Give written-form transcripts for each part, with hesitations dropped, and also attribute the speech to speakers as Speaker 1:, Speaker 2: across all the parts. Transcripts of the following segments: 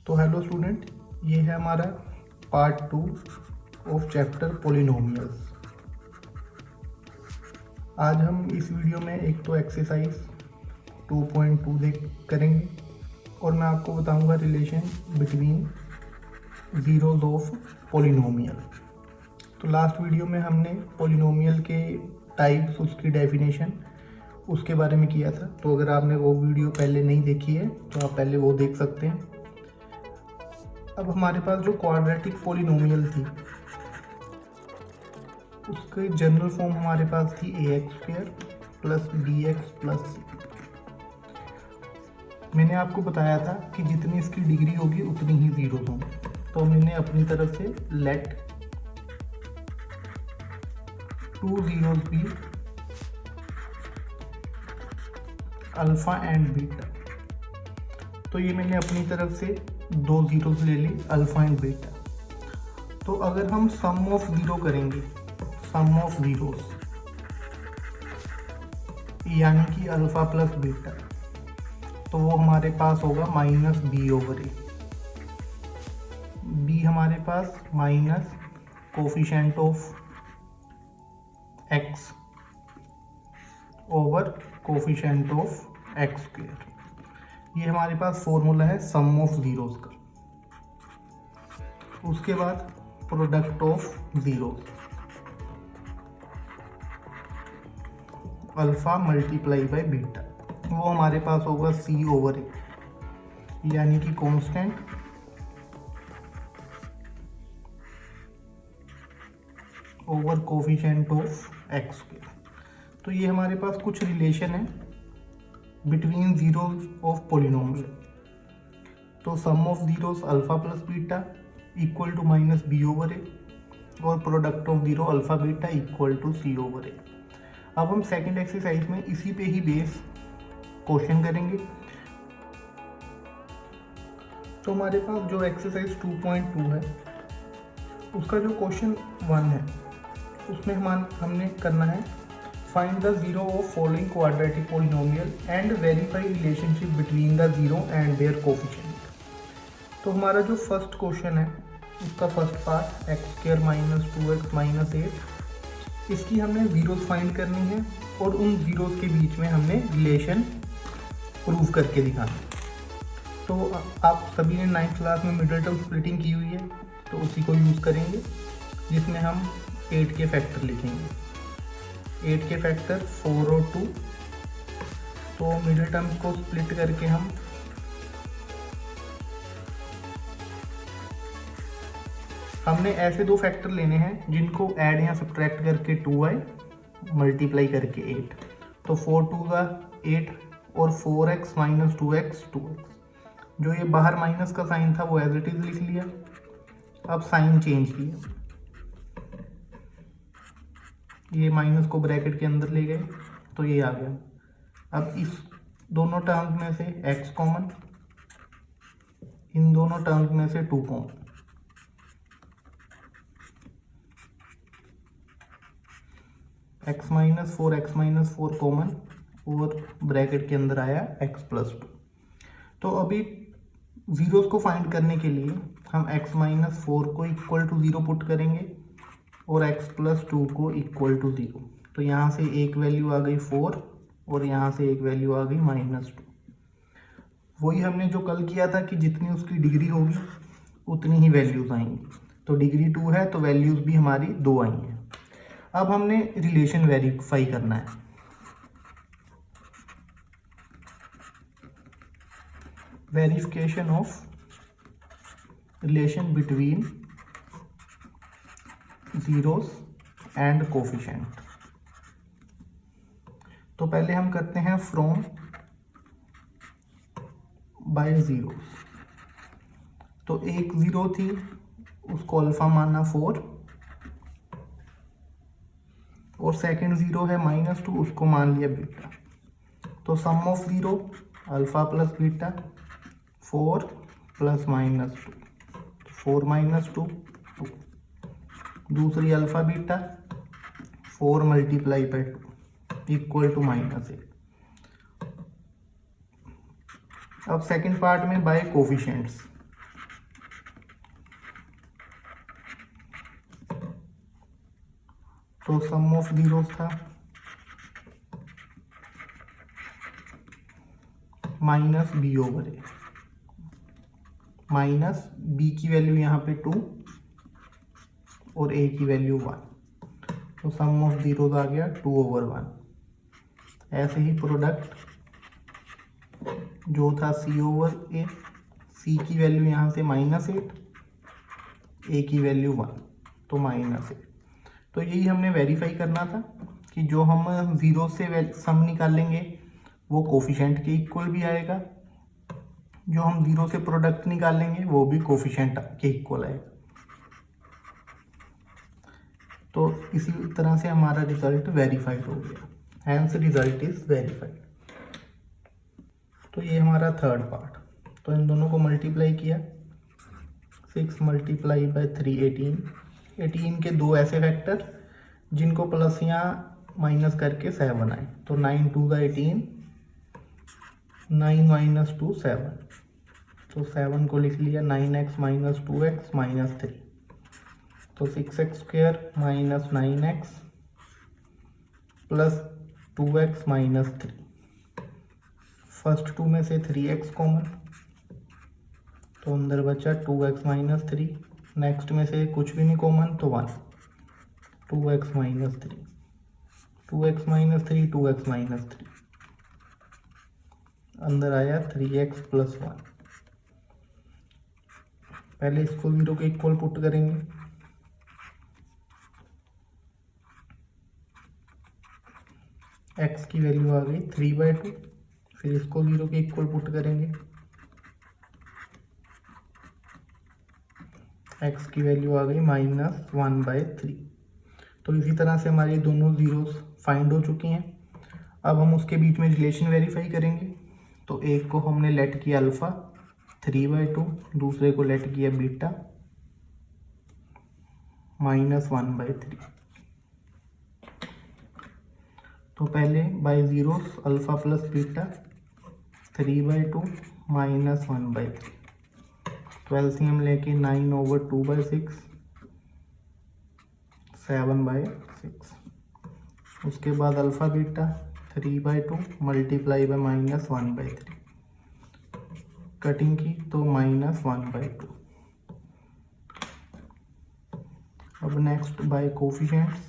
Speaker 1: तो hello student, ये है हमारा पार्ट 2 ऑफ चैप्टर पॉलिनोमियल्स। आज हम इस वीडियो में एक तो एक्सरसाइज 2.2 देख करेंगे और मैं आपको बताऊंगा relation between zeros of polynomial. तो लास्ट वीडियो में हमने पॉलिनोमियल के टाइप्स, उसकी डेफिनेशन, उसके बारे में किया था। तो अगर आपने वो वीडियो पहले नहीं देखी है तो आप पहले वो देख सकते हैं। अब हमारे पास जो क्वाड्रेटिक पॉलिनोमियल थी उसकी जनरल फॉर्म हमारे पास थी ax² plus bx plus c। मैंने आपको बताया था कि जितनी इसकी डिग्री होगी उतनी ही जीरोज होंगे। तो मैंने अपनी तरफ से let 2 zeros be alpha and beta. तो ये मैंने अपनी तरफ से 2 जीरोस ले ली, अल्फा एंड बीटा। तो अगर हम सम ऑफ ज़ीरो करेंगे, सम ऑफ जीरोस यानी कि अल्फा प्लस बीटा, तो वो हमारे पास होगा माइनस b/a। b हमारे पास minus coefficient of x over coefficient of x²। ये हमारे पास फॉर्मूला है सम ऑफ जीरोस का। उसके बाद product of zeros, alpha multiply by beta, वो हमारे पास होगा c/a यानी कि constant over coefficient of x²। तो ये हमारे पास कुछ रिलेशन है बिटवीन जीरोस ऑफ पॉलिनोमियल। तो sum of zeros alpha plus beta equal to minus b/a और product of zero alpha beta equal to c/a। अब हम सेकंड एक्सरसाइज में इसी पे ही बेस क्वेश्चन करेंगे। तो हमारे पास जो एक्सरसाइज 2.2 है उसका जो क्वेश्चन 1 है उसमें हमने करना है find the zero of following quadratic polynomial and verify relationship between the zero and their coefficient. तो हमारा जो फर्स्ट क्वेश्चन है उसका first part x² minus 2x minus 8, इसकी हमने जीरोस फाइंड करनी है और उन जीरोस के बीच में हमने रिलेशन प्रूव करके दिखाना है। तो आप सभी ने 9th क्लास में मिडिल टर्म स्प्लिटिंग की हुई है, तो उसी को यूज़ करेंगे जिसमें हम 8 के फैक्टर लिखेंगे। 8 के फैक्टर 4 और 2। तो मिडिल टर्म्स को स्प्लिट करके हमने ऐसे दो फैक्टर लेने हैं जिनको ऐड या सब्ट्रैक्ट करके 2 आए, मल्टीप्लाई करके 8। तो 4 2 का 8 और 4x माइनस 2x 2x। जो ये बाहर माइनस का साइन था वो एज इट इज लिख लिया। अब साइन चेंज किया, ये माइनस को ब्रैकेट के अंदर ले गए तो ये आ गया। अब इस दोनों टर्म्स में से x कॉमन, इन दोनों टर्म्स में से 2 कॉमन। x माइनस 4 कॉमन और ब्रैकेट के अंदर आया x प्लस 2। तो अभी जीरोस को फाइंड करने के लिए हम x माइनस 4 को इक्वल टू 0 पुट करेंगे और x प्लस 2 को इक्वल टू 0। तो यहाँ से एक वैल्यू आ गई 4 और यहाँ से एक वैल्यू आ गई माइनस 2। वही हमने जो कल किया था कि जितनी उसकी डिग्री होगी उतनी ही वैल्यूज आएंगी। तो डिग्री 2 है तो वैल्यूज भी हमारी 2 आई हैं। अब हमने रिलेशन वेरीफाई करना है। Verification of relation between zeros and coefficient. तो पहले हम करते हैं फ्रॉम बाय जीरोस। तो एक जीरो थी उसको अल्फा माना 4 और सेकंड जीरो है माइनस 2, उसको मान लिया बीटा। तो sum of zero alpha plus beta 4 plus minus 2, 4 minus 2 2। दूसरी alpha beta 4 multiply by 2 equal to minus 8। अब सेकंड पार्ट में बाय कोफिशिएंट्स। तो सम ऑफ जीरोस था माइनस बी ओवर ए, माइनस बी की वैल्यू यहाँ पे 2 और ए की वैल्यू 1, तो सम ऑफ जीरोस आ गया 2 ओवर 1। ऐसे ही प्रोडक्ट जो था सी ओवर ए, सी की वैल्यू यहाँ से -8, ए की वैल्यू 1, तो -8। तो यही हमने वेरीफाई करना था कि जो हम ज़ीरो से सम निकालेंगे वो कोफिशिएंट के इक्वल भी आएगा, जो हम ज़ीरो से प्रोडक्ट निकालेंगे वो भी कोफिशिएंट के इक्वल आएगा। तो इसी तरह से हमारा रिजल्ट वेरीफाइड हो गया, हैंस रिजल्ट इज वेरीफाइड। तो ये हमारा थर्ड पार्ट। तो इन दोनों को मल्टीप्लाई किया, 6 मल्टीप्लाई बाय 3 18 के दो ऐसे फैक्टर जिनको प्लस या माइनस करके 7 आए, तो 9 2 18, 9 माइनस 2 7, तो 7 को लिख लिया 9x माइनस 2x माइनस 3, तो 6x square minus 9x plus 2x minus 3। First 2 में से 3x कॉमन, तो अंदर बचा 2x माइनस 3। नेक्स्ट में से कुछ भी नहीं कॉमन तो 1, 2x minus 3, 2x minus 3, 2x minus 3, अंदर आया 3x प्लस 1। पहले इसको 0 के इक्वल पुट करेंगे, x की वैल्यू आ गई 3/2, फिर इसको 0 के इक्वल पुट करेंगे, x की वैल्यू आ गई -1/3। तो इसी तरह से हमारे दोनों जीरोस फाइंड हो चुकी हैं। अब हम उसके बीच में रिलेशन वेरीफाई करेंगे। तो एक को हमने लेट किया अल्फ़ा 3/2, दूसरे को लेट किया बीटा -1/3। तो पहले by zeros alpha plus beta 3/2 -1/3, तो एलसीएम लेके 9/2/6 7/6। उसके बाद alpha beta 3/2 multiply by -1/3, cutting की तो -1/2। अब next by coefficients,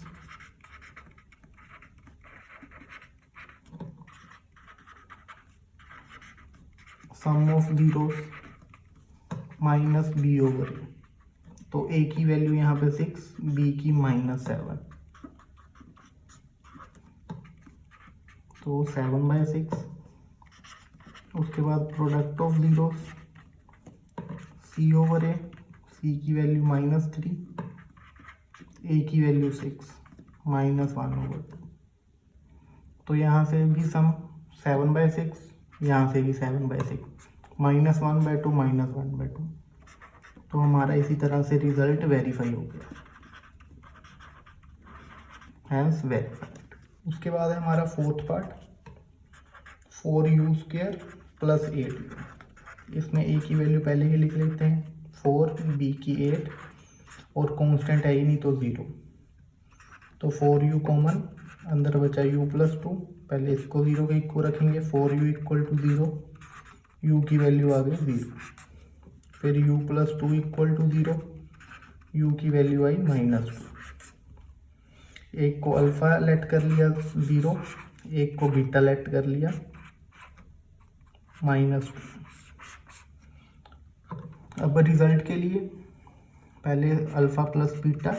Speaker 1: sum of zeros minus b over a, तो ए की वैल्यू यहाँ पे 6, बी की -7, तो 7/6। उसके बाद product of zeros, C over A, C की वैल्यू -3, ए की वैल्यू 6, -1/2। तो यहाँ से भी सम 7/6, यहाँ से भी 7/6, -1/2 -1/2। तो हमारा इसी तरह से रिजल्ट वेरीफाई हो गया, हैंस वेरीफाइड। उसके बाद है हमारा fourth part, 4u² plus 8u। इसमें a की वैल्यू पहले ही लिख लेते हैं 4, b की 8 और कांस्टेंट है ही नहीं तो 0, तो 4u कॉमन, अंदर बचा u प्लस 2। पहले इसको 0 के इक्वल रखेंगे, 4u इक्वल टू 0, u की वैल्यू आ गई 0, फिर u plus 2 equal to 0, u की वैल्यू आई -2। एक को अल्फ़ा लेट कर लिया 0, एक को बीटा लेट कर लिया -2। अब रिजल्ट के लिए पहले अल्फ़ा प्लस बीटा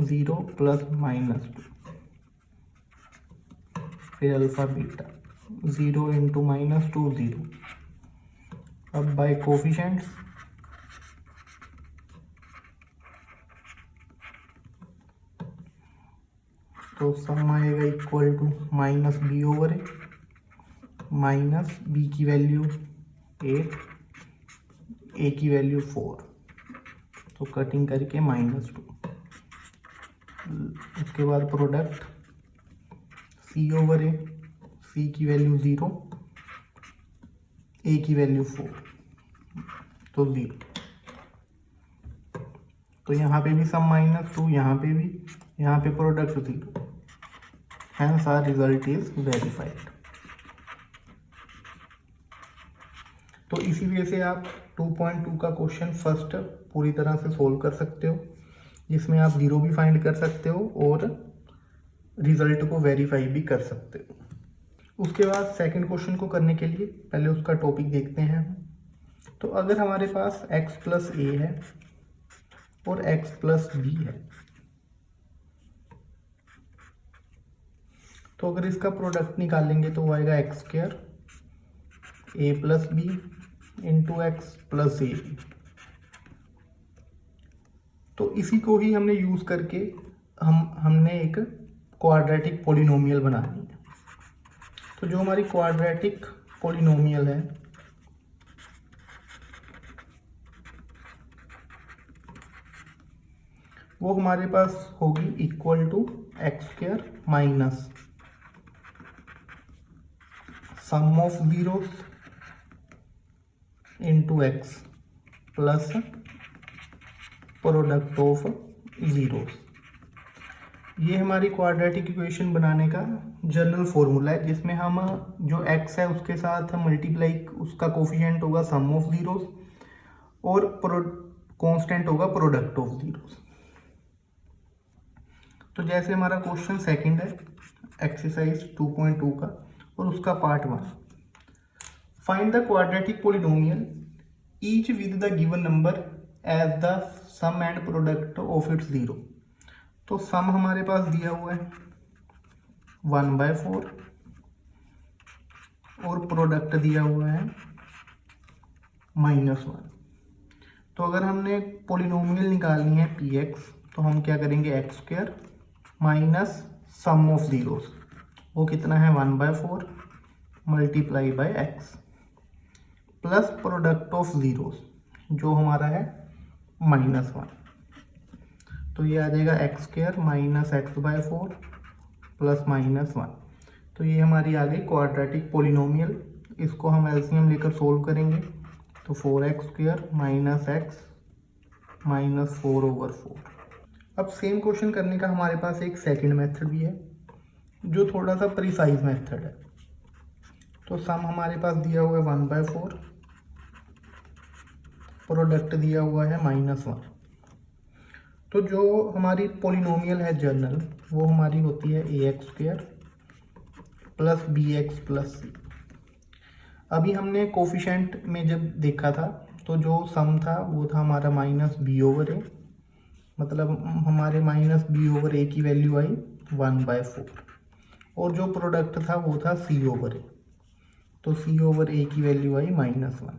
Speaker 1: 0 प्लस -2, फिर अल्फ़ा बीटा 0 इंटू -2 0। अब बाय कोफिशिएंट्स, तो सम आएगा equal to -b over A, minus b की वैल्यू 8, a की वैल्यू 4, तो कटिंग करके -2। उसके बाद product c over A, c की वैल्यू 0, a की वैल्यू 4, तो 0। तो यहाँ पे भी सम -2, यहाँ पे भी यहाँ पे product 0, hence our result is verified. तो इसी वजह से आप 2.2 का क्वेश्चन फर्स्ट पूरी तरह से सोल्व कर सकते हो, जिसमें आप 0 भी फाइंड कर सकते हो और रिजल्ट को वेरीफाई भी कर सकते हो। उसके बाद सेकंड क्वेश्चन को करने के लिए पहले उसका टॉपिक देखते हैं। तो अगर हमारे पास x प्लस ए है और x प्लस बी है, तो अगर इसका प्रोडक्ट निकालेंगे तो वो आएगा X square A plus B into X plus A B. तो इसी को ही हमने यूज़ करके हमने एक क्वाड्रेटिक पॉलिनोमियल बनानी है। तो जो हमारी क्वाड्रेटिक पॉलिनोमियल है वो हमारे पास होगी equal to X square minus sum of zeros into X plus product of zeros. ये हमारी क्वाड्रेटिक इक्वेशन बनाने का जनरल फॉर्मूला है, जिसमें हम जो x है उसके साथ मल्टीप्लाई उसका कोफिशिएंट होगा सम ऑफ जीरोस और कांस्टेंट होगा प्रोडक्ट ऑफ जीरोस। तो जैसे हमारा क्वेश्चन सेकंड है एक्सरसाइज 2.2 का और उसका part 1, find the quadratic polynomial each with the given number as the sum and product of its 0। तो सम हमारे पास दिया हुआ है 1/4 और प्रोडक्ट दिया हुआ है -1। तो अगर हमने पॉलिनोमियल निकालनी है px तो हम क्या करेंगे x square minus sum of zeros, वो कितना है 1/4 multiply by x plus product of zeros जो हमारा है -1। तो ये आ जाएगा x square minus x/4 plus -1। तो ये हमारी आ गई क्वाड्रेटिक पॉलिनोमियल। इसको हम एलसीएम लेकर सोल्व करेंगे तो 4x² माइनस एक्स माइनस 4/4। अब सेम क्वेश्चन करने का हमारे पास एक सेकंड मेथड भी है जो थोड़ा सा प्रिसाइज मेथड है। तो सम हमारे पास दिया हुआ है 1/4, प्रोडक्ट दिया हुआ है -1। तो जो हमारी पॉलिनोमियल है जनरल वो हमारी होती है ax² plus bx plus c। अभी हमने कोफिशेंट में जब देखा था तो जो सम था वो था हमारा -b/a, मतलब हमारे -b/a की वैल्यू आई 1/4 और जो प्रोडक्ट था वो था c/a, तो c/a की वैल्यू आई -1।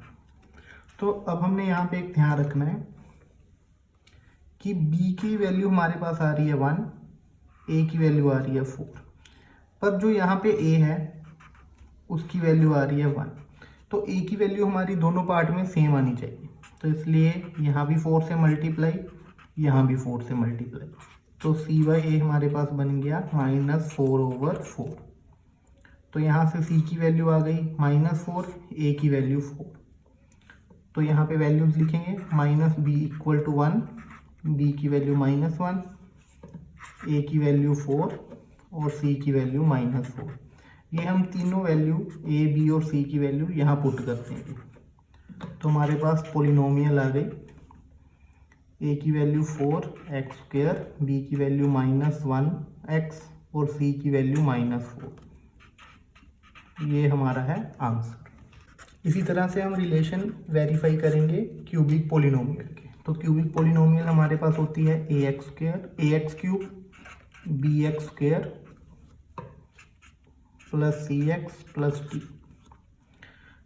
Speaker 1: तो अब हमने यहाँ पे एक ध्यान रखना है कि b की वैल्यू हमारे पास आ रही है 1, a की वैल्यू आ रही है 4, पर जो यहाँ पे a है उसकी वैल्यू आ रही है 1। तो a की वैल्यू हमारी दोनों पार्ट में सेम आनी चाहिए, तो इसलिए यहाँ भी 4 से मल्टीप्लाई, यहाँ भी 4 से मल्टीप्लाई, तो c/a हमारे पास बन गया -4/4। तो यहाँ से c की वैल्यू आ गई -4, a की वैल्यू 4। तो यहाँ पे वैल्यूज लिखेंगे -b = 1, b की वैल्यू -1, a की वैल्यू 4 और c की वैल्यू -4। ये हम तीनों वैल्यू a, b और c की वैल्यू यहाँ पुट करते हैं। तो हमारे पास पॉलिनोमियल आ गई, a की वैल्यू 4x², b की वैल्यू -1x और c की वैल्यू -4। ये हमारा है आंसर। इसी तरह से हम रिलेशन वेरीफाई करेंगे क्यूबिक पॉलिनोमियल के। तो क्यूबिक पॉलिनोमियल हमारे पास होती है ax³ bx² plus cx plus d।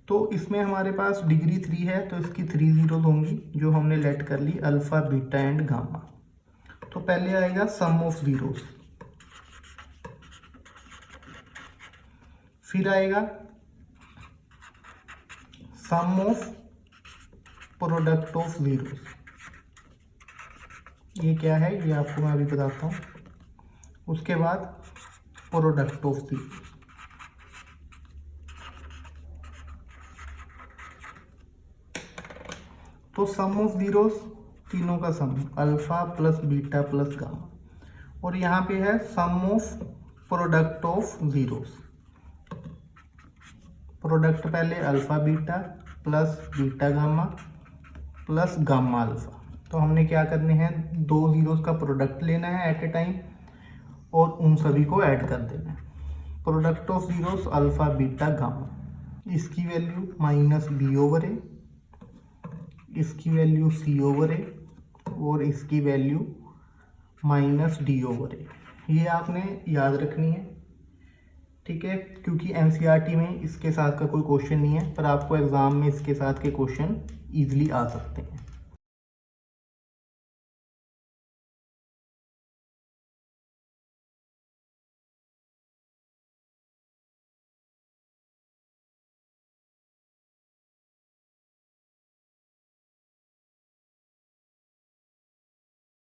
Speaker 1: तो इसमें हमारे पास डिग्री 3 है तो इसकी 3 जीरोज होंगी जो हमने लेट कर ली अल्फा, बीटा एंड गामा। तो पहले आएगा सम ऑफ जीरोस, फिर आएगा सम ऑफ प्रोडक्ट ऑफ जीरोस। ये क्या है ये आपको मैं अभी बताता हूँ। उसके बाद प्रोडक्ट ऑफ जीरोस। तो सम ऑफ जीरोस तीनों का sum alpha plus beta plus gamma. और यहाँ पे है sum of product of zeros. Product पहले alpha beta plus beta gamma plus gamma alpha. तो हमने क्या करने हैं, दो ज़ीरोस का प्रोडक्ट लेना है एट ए टाइम और उन सभी को ऐड कर देना है। Product of zeros alpha beta gamma, इसकी वैल्यू माइनस बी ओवर ए, इसकी वैल्यू सी ओवर ए और इसकी वैल्यू माइनस डी ओवर ए। ये आपने याद रखनी है, ठीक है, क्योंकि एनसीईआरटी में इसके साथ का कोई क्वेश्चन नहीं है, पर आपको एग्ज़ाम में इसके साथ के क्वेश्चन ईजिली आ सकते हैं।